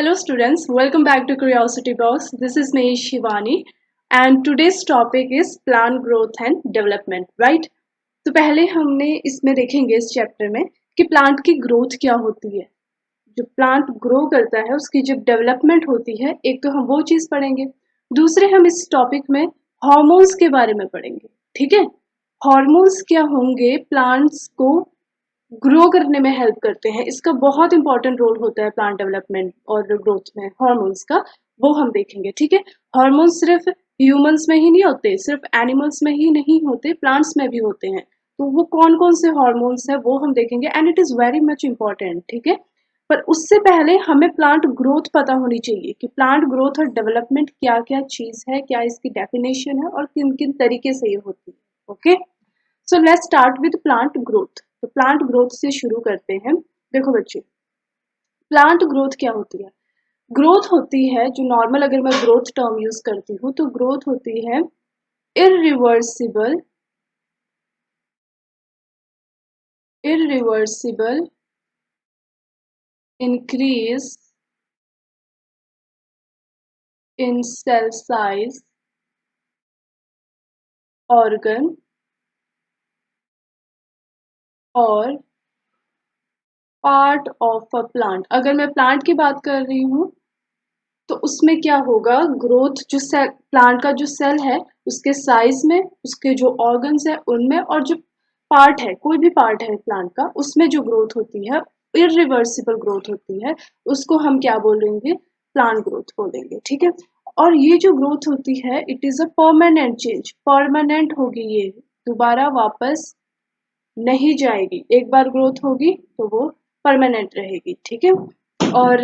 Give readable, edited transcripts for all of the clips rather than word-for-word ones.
Hello students, welcome back to Curiosity Box. This is me Shivani and today's topic is plant growth and development, right? तो पहले हमने इसमें देखेंगे इस chapter में कि प्लांट की ग्रोथ क्या होती है। जो प्लांट ग्रो करता है उसकी जब डेवलपमेंट होती है, एक तो हम वो चीज पढ़ेंगे, दूसरे हम इस टॉपिक में हार्मोन्स के बारे में पढ़ेंगे। ठीक है, हार्मोन्स क्या होंगे, प्लांट्स को ग्रो करने में हेल्प करते हैं, इसका बहुत इंपॉर्टेंट रोल होता है प्लांट डेवलपमेंट और ग्रोथ में हार्मोन्स का, वो हम देखेंगे। ठीक है, हार्मोन्स सिर्फ ह्यूमंस में ही नहीं होते, सिर्फ एनिमल्स में ही नहीं होते, प्लांट्स में भी होते हैं। तो वो कौन कौन से हार्मोन्स है वो हम देखेंगे and it is very much important. ठीक है, पर उससे पहले हमें प्लांट ग्रोथ पता होनी चाहिए कि प्लांट ग्रोथ और डेवलपमेंट क्या क्या चीज है, क्या इसकी डेफिनेशन है और किन किन तरीके से ये होती है। Okay, so let's start with plant growth. तो प्लांट ग्रोथ से शुरू करते हैं। देखो बच्चे, प्लांट ग्रोथ क्या होती है? ग्रोथ होती है, जो नॉर्मल अगर मैं ग्रोथ टर्म यूज करती हूँ तो ग्रोथ होती है irreversible irreversible increase in cell size, organ और पार्ट ऑफ अ प्लांट। अगर मैं प्लांट की बात कर रही हूँ तो उसमें क्या होगा, ग्रोथ जो सेल, प्लांट का जो सेल है उसके साइज में, उसके जो ऑर्गन्स है उनमें, और जो पार्ट है, कोई भी पार्ट है प्लांट का, उसमें जो ग्रोथ होती है, इरिवर्सिबल ग्रोथ होती है, उसको हम क्या बोलेंगे? प्लांट ग्रोथ बोलेंगे। ठीक है, और ये जो ग्रोथ होती है it is a permanent change, permanent होगी, ये दोबारा वापस नहीं जाएगी। एक बार ग्रोथ होगी तो वो परमानेंट रहेगी। ठीक है, और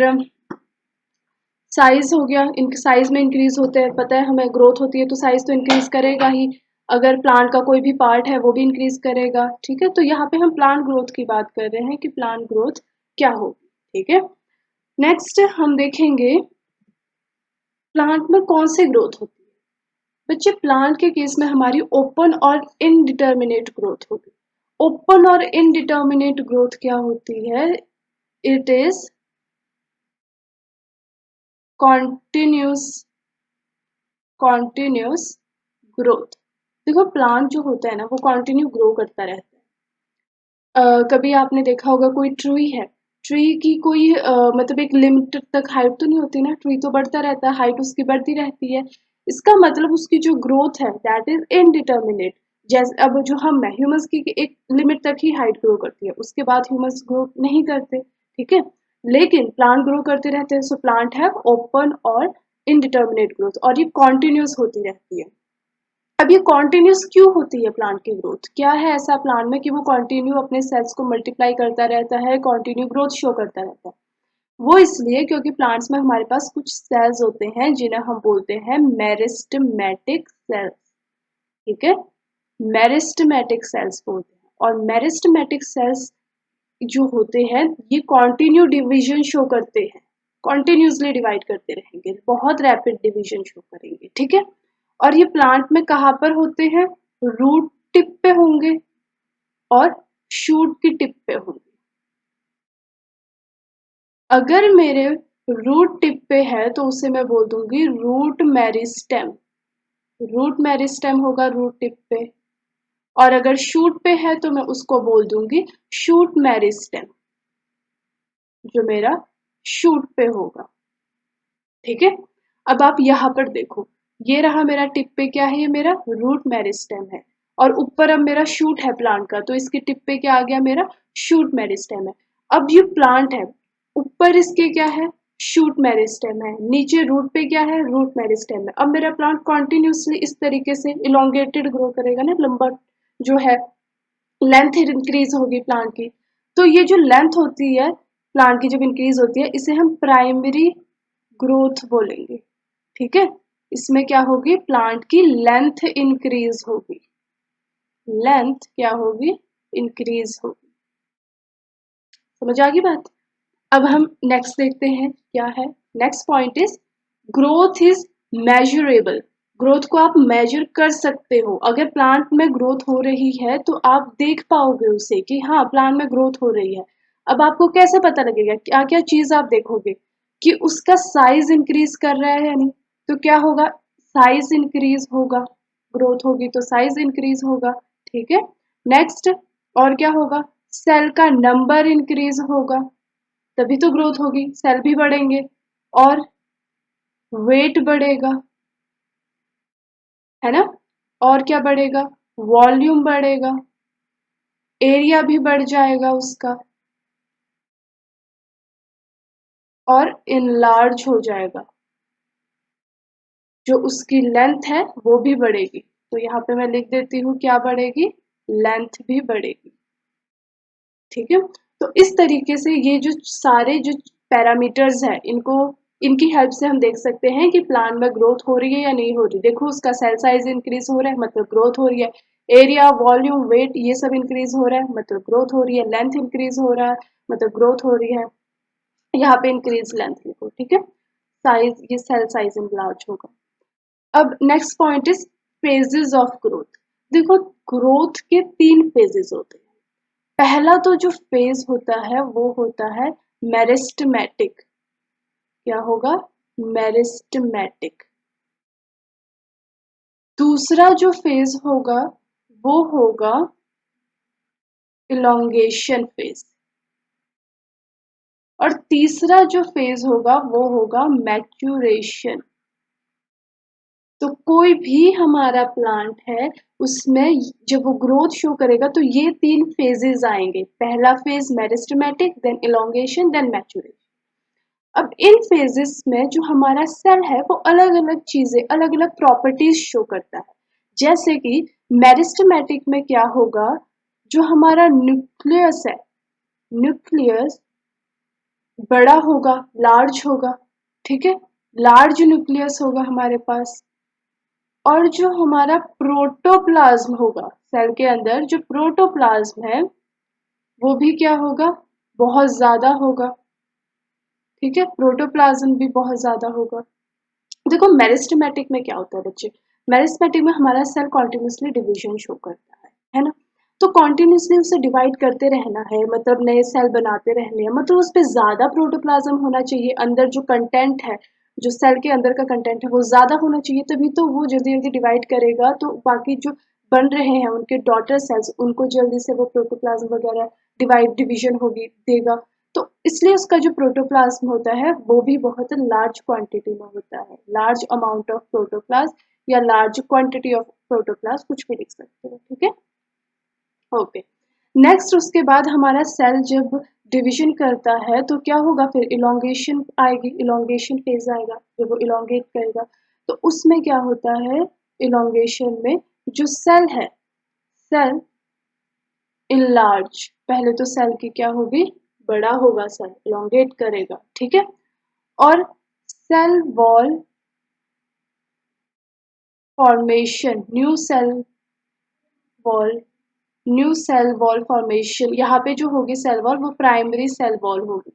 साइज हो गया, इन साइज में इंक्रीज होते हैं, पता है हमें ग्रोथ होती है तो साइज तो इंक्रीज करेगा ही, अगर प्लांट का कोई भी पार्ट है वो भी इंक्रीज करेगा। ठीक है, तो यहाँ पे हम प्लांट ग्रोथ की बात कर रहे हैं कि प्लांट ग्रोथ क्या होगी। ठीक है, नेक्स्ट हम देखेंगे प्लांट में कौन सी ग्रोथ होती है। बच्चे, प्लांट के केस में हमारी ओपन और इनडिटर्मिनेट ग्रोथ होगी। ओपन और इनडिटर्मिनेट ग्रोथ क्या होती है? It is continuous continuous growth. देखो, प्लांट जो होता है ना वो कॉन्टिन्यू ग्रो करता रहता है। कभी आपने देखा होगा कोई ट्री है, ट्री की कोई मतलब एक लिमिट तक हाइट तो नहीं होती ना, ट्री तो बढ़ता रहता है, हाइट उसकी बढ़ती रहती है। इसका मतलब उसकी जो ग्रोथ है दैट इज इनडिटर्मिनेट। जैसे अब जो हम ह्यूमंस की एक लिमिट तक ही हाइट ग्रो करती है, उसके बाद ह्यूमंस ग्रो नहीं करते। ठीक है, लेकिन प्लांट ग्रो करते रहते हैं, सो प्लांट है ओपन और इनडिटर्मिनेट ग्रोथ, और ये कॉन्टिन्यूस होती रहती है। अब ये कॉन्टिन्यूस क्यों होती है प्लांट की ग्रोथ? क्या है ऐसा प्लांट में कि वो कॉन्टिन्यू अपने सेल्स को मल्टीप्लाई करता रहता है, कॉन्टिन्यू ग्रोथ शो करता रहता है? वो इसलिए क्योंकि प्लांट्स में हमारे पास कुछ सेल्स होते हैं जिन्हें हम बोलते हैं मेरिस्टेमेटिक सेल्स। ठीक है, मेरिस्टेमेटिक सेल्स बोलते हैं, और मेरिस्टेमेटिक सेल्स जो होते हैं ये कॉन्टिन्यू डिवीजन शो करते हैं, कॉन्टिन्यूसली डिवाइड करते रहेंगे, बहुत रैपिड डिवीजन शो करेंगे। ठीक है, और ये प्लांट में कहाँ पर होते हैं? रूट टिप पे होंगे और शूट की टिप पे होंगे। अगर मेरे रूट टिप पे है तो उसे मैं बोल दूंगी रूट मेरिस्टेम, रूट मेरिस्टेम होगा रूट टिप पे। और अगर शूट पे है तो मैं उसको बोल दूंगी शूट मेरिस्टेम, जो मेरा शूट पे होगा। ठीक है, अब आप यहाँ पर देखो, ये रहा मेरा टिप पे, क्या है? ये मेरा रूट मेरिस्टेम है, और ऊपर अब मेरा शूट है प्लांट का, तो इसके टिप पे क्या आ गया? मेरा शूट मेरिस्टेम है। अब ये प्लांट है, ऊपर इसके क्या है? शूट मेरिस्टेम है, नीचे रूट पे क्या है? रूट मेरिस्टेम है। अब मेरा प्लांट कॉन्टिन्यूसली इस तरीके से इलोंगेटेड ग्रो करेगा ना, लंबा जो है, लेंथ इंक्रीज होगी प्लांट की। तो ये जो लेंथ होती है प्लांट की जब इंक्रीज होती है, इसे हम प्राइमरी ग्रोथ बोलेंगे। ठीक है, इसमें क्या होगी? प्लांट की लेंथ इंक्रीज होगी, लेंथ क्या होगी? इंक्रीज होगी। समझ आ गई बात? अब हम नेक्स्ट देखते हैं क्या है। Next point is growth is measurable. Growth को आप मेजर कर सकते हो। अगर प्लांट में ग्रोथ हो रही है तो आप देख पाओगे उसे कि हाँ प्लांट में ग्रोथ हो रही है। अब आपको कैसे पता लगेगा? क्या क्या चीज आप देखोगे? कि उसका साइज इंक्रीज कर रहा है या नहीं, तो क्या होगा, साइज इंक्रीज होगा, ग्रोथ होगी तो साइज इंक्रीज होगा, ठीक है। नेक्स्ट, और क्या होगा, सेल का नंबर इंक्रीज होगा, तभी तो ग्रोथ होगी, सेल भी बढ़ेंगे, और वेट बढ़ेगा, है ना, और क्या बढ़ेगा, वॉल्यूम बढ़ेगा, एरिया भी बढ़ जाएगा उसका, और इनलार्ज हो जाएगा, जो उसकी लेंथ है वो भी बढ़ेगी। तो यहाँ पे मैं लिख देती हूँ क्या बढ़ेगी, लेंथ भी बढ़ेगी, ठीक है। तो इस तरीके से ये जो सारे जो पैरामीटर्स हैं, इनको, इनकी हेल्प से हम देख सकते हैं कि प्लांट में ग्रोथ हो रही है या नहीं हो रही। देखो उसका सेल साइज इंक्रीज हो रहा है, मतलब ग्रोथ हो रही है, एरिया, वॉल्यूम, वेट, ये सब इंक्रीज हो रहा है, मतलब ग्रोथ हो रही है, लेंथ इंक्रीज हो रहा है, मतलब ग्रोथ हो रही है। यहाँ पे इंक्रीज लेंथ लिखो, ठीक है, साइज, ये सेल साइज इंलार्ज होगा। अब next point is phases of growth. देखो, ग्रोथ के 3 फेजेस होते हैं। पहला तो जो फेज होता है वो होता है मेरिस्टेमेटिक। क्या होगा, मेरिस्टेमेटिक। दूसरा जो फेज होगा वो होगा इलोंगेशन फेज, और तीसरा जो फेज होगा वो होगा मैच्यूरेशन। तो कोई भी हमारा प्लांट है, उसमें जब वो ग्रोथ शो करेगा तो ये 3 फेजेस आएंगे, पहला phase meristematic, then elongation, then maturation. अब इन फेजेस में जो हमारा सेल है वो अलग अलग चीजें, अलग अलग प्रॉपर्टीज शो करता है। जैसे कि मेरिस्टेमेटिक में क्या होगा, जो हमारा न्यूक्लियस है, न्यूक्लियस बड़ा होगा, लार्ज होगा, ठीक है, लार्ज न्यूक्लियस होगा हमारे पास। और जो हमारा प्रोटोप्लाज्म होगा, सेल के अंदर जो प्रोटोप्लाज्म है वो भी क्या होगा, बहुत ज्यादा होगा, ठीक है, प्रोटोप्लाज्म भी बहुत ज्यादा होगा। देखो मेरिस्टेमेटिक में क्या होता है बच्चे, मेरिस्टेमेटिक में हमारा सेल कॉन्टिन्यूसली डिवीजन शो करता है ना। तो कॉन्टिन्यूसली उसे डिवाइड करते रहना है, मतलब नए सेल बनाते रहने हैं, मतलब उस पर ज्यादा प्रोटोप्लाज्म होना चाहिए, अंदर जो कंटेंट है, जो सेल के अंदर का कंटेंट है वो ज्यादा होना चाहिए, तभी तो वो जल्दी जल्दी डिवाइड करेगा, तो बाकी जो बन रहे हैं उनके डॉटर सेल्स, उनको जल्दी से वो प्रोटोप्लाज्म वगैरह डिवाइड डिवीजन होगी, देगा। तो इसलिए उसका जो प्रोटोप्लाज्म होता है वो भी बहुत लार्ज क्वांटिटी में होता है, लार्ज अमाउंट ऑफ प्रोटोप्लाज्म या लार्ज क्वांटिटी ऑफ प्रोटोप्लाज्म, कुछ भी लिख सकते हो, ठीक है, ओके। नेक्स्ट, उसके बाद हमारा सेल जब डिवीजन करता है तो क्या होगा, फिर इलोंगेशन आएगी, इलोंगेशन फेज आएगा, जब वो इलोंगेट करेगा तो उसमें क्या होता है, इलोंगेशन में जो सेल है, सेल इनलार्ज, पहले तो सेल की क्या होगी, बड़ा होगा, सेल इलोंगेट करेगा, ठीक है। और cell wall formation, wall new cell wall formation, यहाँ पे जो होगी सेल वॉल वो प्राइमरी सेल वॉल होगी,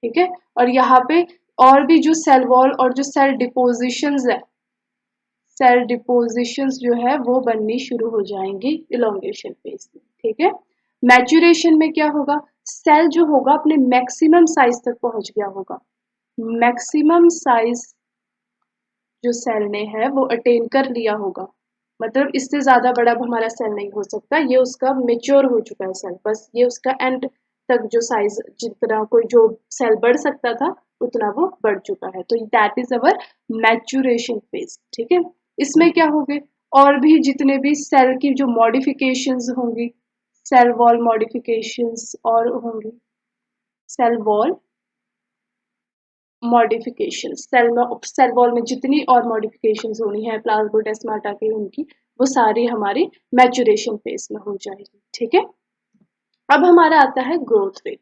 ठीक है। और यहाँ पे और भी जो सेल वॉल और जो सेल डिपोजिशंस है, सेल डिपोजिशंस जो है वो बननी शुरू हो जाएंगी इलोंगेशन फेज में, ठीक है। मैच्यूरेशन में क्या होगा, सेल जो होगा अपने मैक्सिमम साइज तक पहुंच गया होगा, मैक्सिमम साइज जो सेल ने है वो अटेन कर लिया होगा, मतलब इससे ज्यादा बड़ा अब हमारा सेल नहीं हो सकता, ये उसका मेच्योर हो चुका है सेल, बस ये उसका एंड तक जो साइज, जितना कोई जो सेल बढ़ सकता था उतना वो बढ़ चुका है, तो that is our maturation phase, ठीक है। इसमें क्या होंगे, और भी जितने भी सेल की जो मॉडिफिकेशंस होंगी, सेल वॉल मॉडिफिकेशंस और होंगी, cell wall modification, cell wall में जितनी और मॉडिफिकेशन होनी है प्लाज्मोडेस्माटा की, उनकी वो सारी हमारी मैच्यूरेशन फेज में हो जाएगी, ठीक है। अब हमारा आता है ग्रोथ रेट।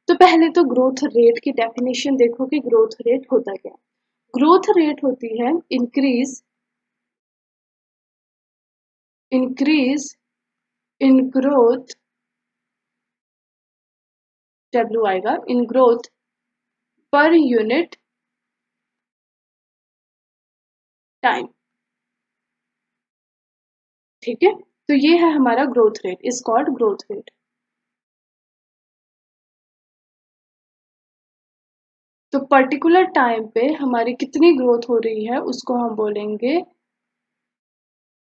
तो पहले तो ग्रोथ रेट की डेफिनेशन देखो कि ग्रोथ रेट होता क्या। ग्रोथ रेट होती है इंक्रीज इन ग्रोथ, डब्ल्यू आएगा, in growth per unit time, ठीक है। तो ये है हमारा growth rate, is called growth rate. तो पर्टिकुलर टाइम पे हमारी कितनी ग्रोथ हो रही है उसको हम बोलेंगे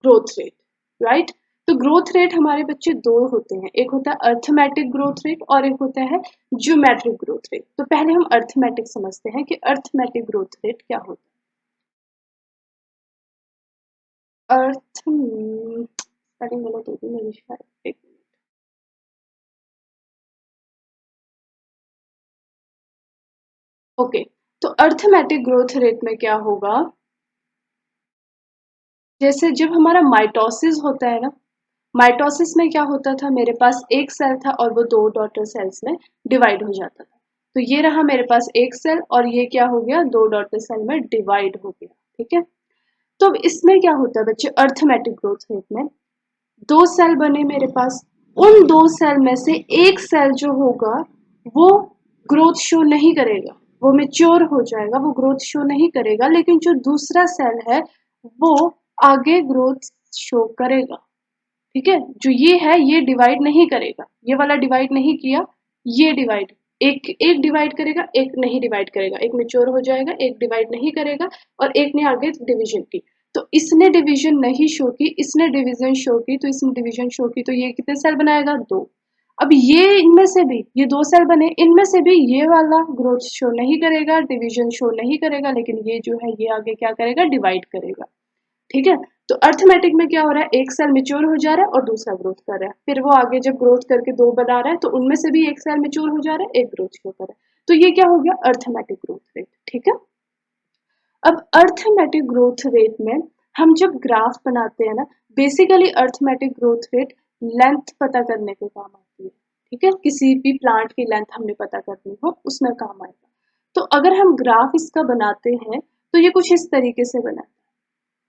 ग्रोथ रेट, राइट। तो ग्रोथ रेट हमारे बच्चे दो होते हैं, एक होता है अर्थमेटिक ग्रोथ रेट और एक होता है ज्योमेट्रिक ग्रोथ रेट। तो पहले हम अर्थमेटिक समझते हैं कि अर्थमेटिक ग्रोथ रेट क्या होता है। स्पेलिंग गलत होगी मेरी शायद, एक मिनट। ओके, तो अर्थमेटिक ग्रोथ रेट में क्या होगा, जैसे जब हमारा माइटोसिस होता है ना, माइटोसिस में क्या होता था, मेरे पास एक सेल था और वो दो डॉटर सेल्स में डिवाइड हो जाता था। तो ये रहा मेरे पास एक सेल और ये क्या हो गया, दो डॉटर सेल में डिवाइड हो गया, ठीक है। तो अब इसमें क्या होता है बच्चे, अर्थमेटिक ग्रोथ रेट में दो सेल बने मेरे पास, उन दो सेल में से एक सेल जो होगा वो ग्रोथ शो नहीं करेगा, वो मेच्योर हो जाएगा, वो ग्रोथ शो नहीं करेगा, लेकिन जो दूसरा सेल है वो आगे ग्रोथ शो करेगा, ठीक है। जो ये है ये डिवाइड नहीं करेगा, ये वाला डिवाइड नहीं किया, ये डिवाइड एक एक डिवाइड करेगा, एक नहीं डिवाइड करेगा, एक मेच्योर हो जाएगा, एक डिवाइड नहीं करेगा और एक ने आगे डिवीजन की। तो इसने डिवीजन नहीं शो की, इसने डिवीजन शो की, तो इसने डिवीजन शो की, तो ये कितने सेल बनाएगा, दो। अब ये इनमें से भी ये दो सेल बने, इनमें से भी ये वाला ग्रोथ शो नहीं करेगा, डिवीजन शो नहीं करेगा, लेकिन ये जो है ये आगे क्या करेगा, डिवाइड करेगा, ठीक है। तो अर्थमेटिक में क्या हो रहा है, एक सेल मेच्योर हो जा रहा है और दूसरा ग्रोथ कर रहा है, फिर वो आगे जब ग्रोथ करके दो बना रहा है तो उनमें से भी एक सेल मेच्योर हो जा रहा है, एक ग्रोथ शो कर रहा है, तो ये क्या हो गया, अर्थमेटिक ग्रोथ रेट, ठीक है। अब अर्थमेटिक ग्रोथ रेट में हम जब ग्राफ बनाते हैं ना, basically arithmetic growth rate length पता करने के काम आती है, ठीक है। किसी भी प्लांट की लेंथ हमने पता करनी हो उसमें काम आएगा। तो अगर हम ग्राफ इसका बनाते हैं तो ये कुछ इस तरीके से बना,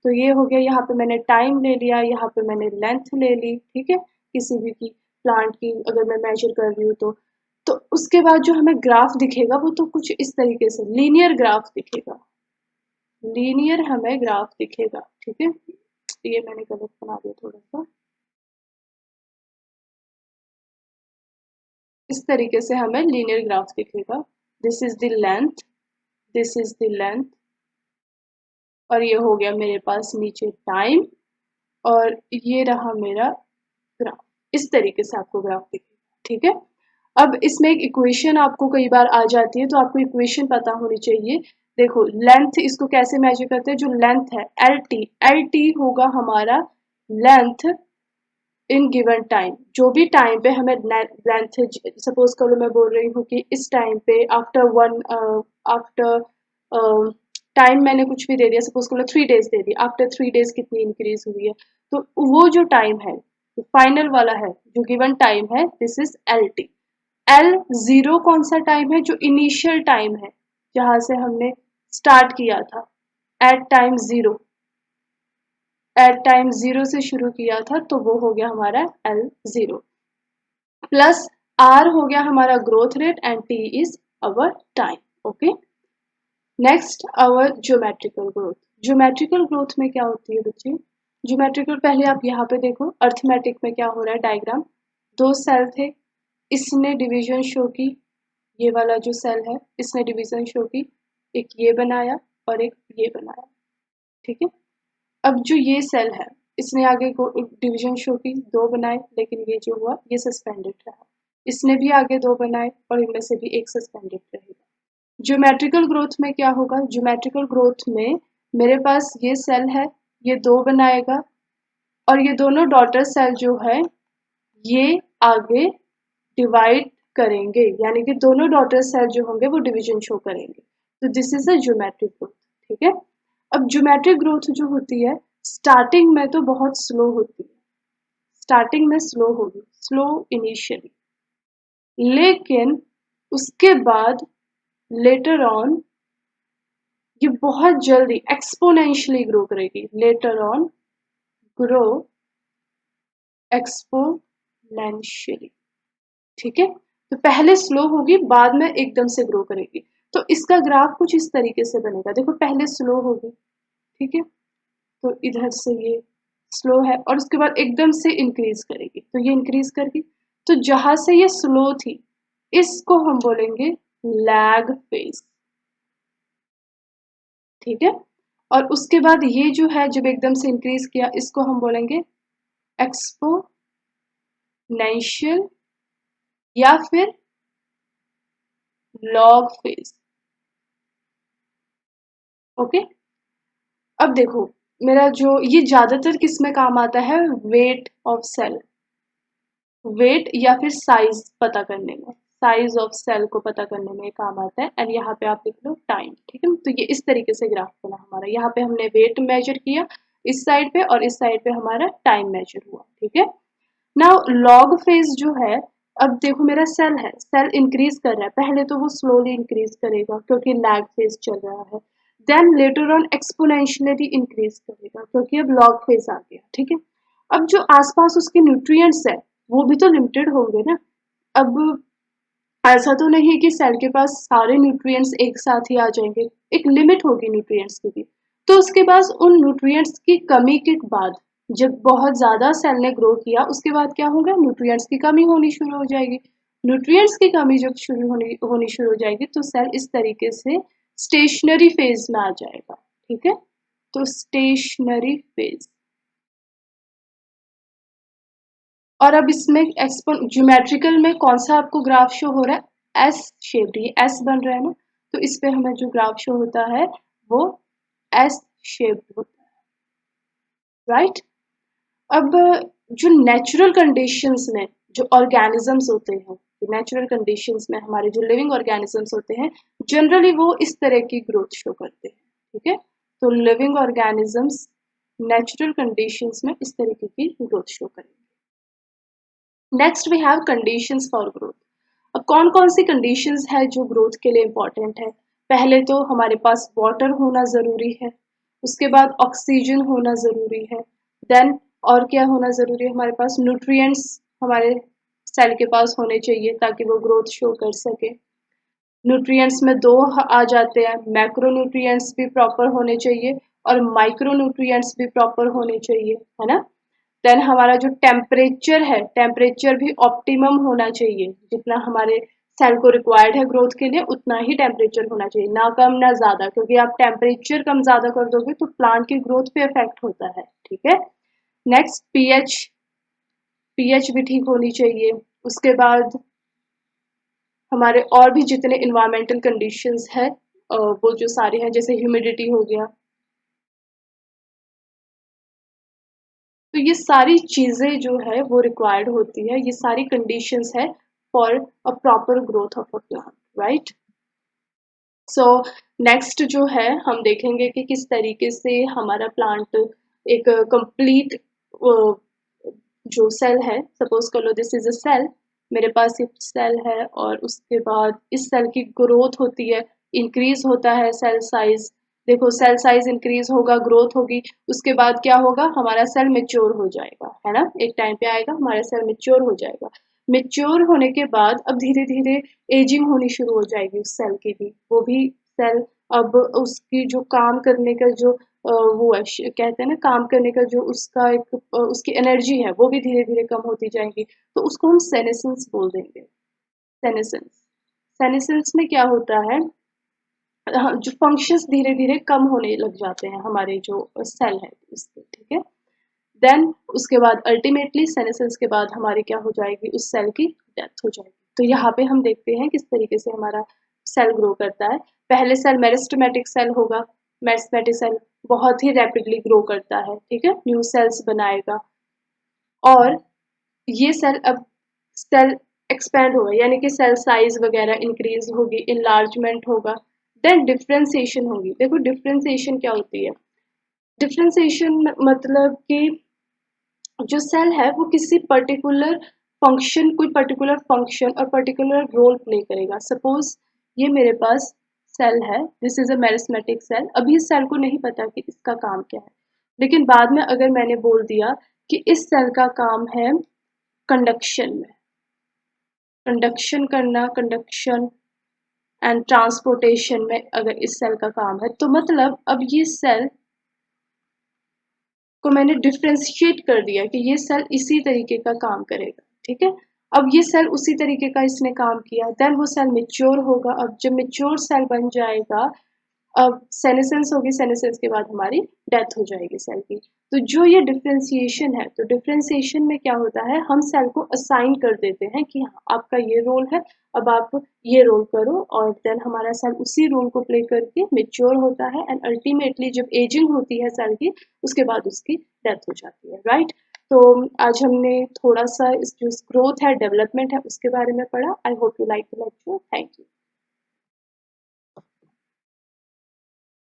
तो ये हो गया, यहाँ पे मैंने टाइम ले लिया, यहाँ पे मैंने लेंथ ले ली, ठीक है, किसी भी की प्लांट की अगर मैं मेजर कर रही हूँ तो उसके बाद जो हमें ग्राफ दिखेगा वो तो कुछ इस तरीके से लीनियर ग्राफ दिखेगा, लीनियर हमें ग्राफ दिखेगा, ठीक है। ये मैंने गलत बना दिया थोड़ा सा, इस तरीके से हमें लीनियर ग्राफ दिखेगा, this is the length, this is the length, और ये हो गया मेरे पास नीचे टाइम, और ये रहा मेरा ग्राफ, इस तरीके से आपको ग्राफ दिखेगा, ठीक है। अब इसमें एक इक्वेशन आपको कई बार आ जाती है, तो आपको इक्वेशन पता होनी चाहिए। देखो लेंथ इसको कैसे मेजर करते हैं, जो लेंथ है एल टी, एल टी होगा हमारा लेंथ इन गिवन टाइम, जो भी टाइम पे हमें लेंथ, सपोज करो मैं बोल रही हूँ कि इस टाइम पे आफ्टर वन, आफ्टर टाइम मैंने कुछ भी दे दिया, सपोज करो 3 डेज दे दी, आफ्टर 3 डेज कितनी इंक्रीज हुई है, तो वो जो टाइम है फाइनल वाला है, जो गिवन टाइम है, this is L T. L zero कौन सा टाइम है, जो इनिशियल टाइम है जहां से हमने स्टार्ट किया था, at time zero, at time zero से शुरू किया था, तो वो हो गया हमारा एल जीरो, प्लस आर हो गया हमारा growth rate and T is our time, okay. Next our geometrical growth, geometrical growth में क्या होती है बच्चे, ज्योमेट्रिकल पहले आप यहाँ पे देखो, अर्थमेटिक में क्या हो रहा है, डायग्राम, दो सेल थे, इसने डिवीजन शो की, ये वाला जो सेल है इसने डिवीजन शो की, एक ये बनाया और एक ये बनाया, ठीक है। अब जो ये सेल है इसने आगे डिवीजन शो की, दो बनाए, लेकिन ये जो हुआ ये सस्पेंडेड रहा, इसने भी आगे दो बनाए और इनमें से भी एक सस्पेंडेड रहेगा। ज्योमेट्रिकल ग्रोथ में क्या होगा, ज्योमेट्रिकल ग्रोथ में मेरे पास ये सेल है, ये दो बनाएगा और ये दोनों डॉटर सेल जो है ये आगे डिवाइड करेंगे, यानी कि दोनों डॉटर सेल जो होंगे वो डिवीजन शो करेंगे, तो this is a geometric growth, ठीक है। अब ज्योमेट्रिक ग्रोथ जो होती है स्टार्टिंग में तो बहुत स्लो होती है, स्टार्टिंग में स्लो होगी, स्लो इनिशियली, लेकिन उसके बाद लेटर ऑन ये बहुत जल्दी एक्सपोनेंशियली ग्रो करेगी, लेटर ऑन ग्रो एक्सपोनेंशियली, ठीक है। तो पहले स्लो होगी, बाद में एकदम से ग्रो करेगी, तो इसका ग्राफ कुछ इस तरीके से बनेगा, देखो पहले स्लो होगी, ठीक है, तो इधर से ये स्लो है और उसके बाद एकदम से इंक्रीज करेगी, तो ये इंक्रीज करेगी, तो जहां से ये स्लो थी इसको हम बोलेंगे लैग फेज, ठीक है। और उसके बाद ये जो है जब एकदम से इंक्रीज किया, इसको हम बोलेंगे एक्सपोनेंशियल या फिर लॉग फेज। ओके। अब देखो, मेरा जो ये ज्यादातर किस में काम आता है, वेट ऑफ सेल, वेट या फिर साइज पता करने में, साइज ऑफ सेल को पता करने में काम आता है। एंड यहाँ पे आप लिख लो टाइम, ठीक है। तो ये इस तरीके से ग्राफ बना हमारा, यहाँ पे हमने वेट मेजर किया इस साइड पे और इस साइड पे हमारा टाइम मेजर हुआ, ठीक है। नाउ लॉग फेज जो है, अब देखो मेरा सेल है, सेल इंक्रीज कर रहा है, पहले तो वो स्लोली इंक्रीज करेगा क्योंकि लैग फेज चल रहा है, then later on exponentially increase करेगा क्योंकि अब लॉग फेज आ गया, ठीक है। अब जो आसपास उसके न्यूट्रिएंट्स है वो भी तो लिमिटेड होंगे ना। अब ऐसा तो नहीं है कि सेल के पास सारे न्यूट्रिएंट्स एक साथ ही आ जाएंगे, एक लिमिट होगी न्यूट्रिएंट्स की भी। तो उसके पास उन न्यूट्रिएंट्स की कमी के बाद, जब बहुत ज्यादा सेल ने ग्रो किया, उसके बाद क्या होगा, न्यूट्रिएंट्स की कमी होनी शुरू हो जाएगी। न्यूट्रिएंट्स की कमी जब शुरू होनी शुरू हो जाएगी तो सेल इस तरीके से स्टेशनरी फेज में आ जाएगा, ठीक है। तो स्टेशनरी फेज। और अब इसमें ज्योमेट्रिकल में कौन सा आपको ग्राफ शो हो रहा है, एस शेप्ड, ये एस बन रहा है ना, तो इस पे हमें जो ग्राफ शो होता है वो एस शेप्ड होता है, राइट। अब जो नेचुरल कंडीशंस में जो ऑर्गेनिजम्स होते हैं, नेचुरल कंडीशंस में हमारे जो लिविंग ऑर्गेनिजम्स होते हैं, जनरली वो इस तरह की ग्रोथ शो करते हैं, ठीक है। तो लिविंग ऑर्गेनिजम्स नेचुरल कंडीशंस में इस तरीके की ग्रोथ शो करेंगे। Next we have conditions for growth. अब कौन कौन सी कंडीशंस है जो ग्रोथ के लिए इम्पोर्टेंट है। पहले तो हमारे पास वाटर होना ज़रूरी है, उसके बाद ऑक्सीजन होना ज़रूरी है, देन और क्या होना ज़रूरी है, हमारे पास न्यूट्रिएंट्स हमारे सेल के पास होने चाहिए ताकि वो ग्रोथ शो कर सके। न्यूट्रिएंट्स में दो आ जाते हैं, मैक्रो न्यूट्रिएंट्स भी प्रॉपर होने चाहिए और माइक्रो न्यूट्रिएंट्स भी प्रॉपर होने चाहिए, है ना। देन हमारा जो टेम्परेचर है, टेम्परेचर भी ऑप्टिमम होना चाहिए, जितना हमारे सेल को रिक्वायर्ड है ग्रोथ के लिए उतना ही टेम्परेचर होना चाहिए, ना कम ना ज्यादा, क्योंकि आप टेम्परेचर कम ज्यादा कर दोगे तो प्लांट की ग्रोथ पे इफेक्ट होता है, ठीक है। नेक्स्ट पीएच, पीएच भी ठीक होनी चाहिए। उसके बाद हमारे और भी जितने इन्वायरमेंटल कंडीशंस है वो जो सारे हैं, जैसे ह्यूमिडिटी हो गया, तो ये सारी चीजें जो है वो रिक्वायर्ड होती है, ये सारी कंडीशंस है for a proper growth of a plant, right. So next जो है हम देखेंगे कि किस तरीके से हमारा प्लांट एक कंप्लीट जो सेल है, सपोज कर लो दिस इज अ सेल, मेरे पास एक सेल है और उसके बाद इस सेल की ग्रोथ होती है, इंक्रीज होता है सेल साइज। देखो सेल साइज इंक्रीज होगा, ग्रोथ होगी, उसके बाद क्या होगा, हमारा सेल मेच्योर हो जाएगा, है ना। एक टाइम पे आएगा हमारा सेल मेच्योर हो जाएगा। मेच्योर होने के बाद अब धीरे धीरे एजिंग होनी शुरू हो जाएगी उस सेल की भी, वो भी सेल अब उसकी जो काम करने का जो वो है, कहते हैं ना काम करने का जो उसका एक उसकी एनर्जी है वो भी धीरे धीरे कम होती जाएगी, तो उसको हम सेनेसेंस बोल देंगे। सेनेसेंस, सेनेसेंस में क्या होता है, जो फंक्शंस धीरे धीरे कम होने लग जाते हैं हमारे जो सेल है इसके, ठीक है। देन उसके बाद अल्टीमेटली सेनेसेंस के बाद हमारी क्या हो जाएगी, उस सेल की डेथ हो जाएगी। तो यहाँ पे हम देखते हैं किस तरीके से हमारा सेल ग्रो करता है। पहले सेल मेरिस्टेमेटिक सेल होगा, मेरिस्टेमेटिक सेल बहुत ही रैपिडली ग्रो करता है, ठीक है, न्यू सेल्स बनाएगा। और ये सेल अब सेल एक्सपैंड होगा, यानी कि सेल साइज वगैरह इंक्रीज होगी, इनलार्जमेंट होगा, देन डिफ्रेंसिएशन होगी। देखो डिफ्रेंसिएशन क्या होती है, डिफ्रेंसिएशन मतलब कि जो सेल है वो किसी पर्टिकुलर फंक्शन, कोई पर्टिकुलर फंक्शन और पर्टिकुलर रोल प्ले करेगा। सपोज ये मेरे पास सेल है, this is a meristematic cell, अभी इस सेल को नहीं पता कि इसका काम क्या है, लेकिन बाद में अगर मैंने बोल दिया कि इस सेल का काम है कंडक्शन में, कंडक्शन करना, कंडक्शन एंड ट्रांसपोर्टेशन में अगर इस सेल का काम है, तो मतलब अब ये सेल को मैंने डिफ्रेंशिएट कर दिया कि ये सेल इसी तरीके का काम करेगा, ठीक है। अब ये सेल उसी तरीके का इसने काम किया, देन वो सेल मेच्योर होगा। अब जब मेच्योर सेल बन जाएगा, अब सेनेसेंस होगी, सेनेसेंस के बाद हमारी डेथ हो जाएगी सेल की। तो जो ये डिफ्रेंसिएशन है, तो डिफ्रेंसिएशन में क्या होता है, हम सेल को असाइन कर देते हैं कि हाँ आपका ये रोल है, अब आप ये रोल करो, और देन हमारा सेल उसी रोल को प्ले करके मेच्योर होता है, एंड अल्टीमेटली जब एजिंग होती है सेल की, उसके बाद उसकी डेथ हो जाती है, राइट। तो आज हमने थोड़ा सा इस जो ग्रोथ है, डेवलपमेंट है, उसके बारे में पढ़ा। I hope you like the lecture. Thank you.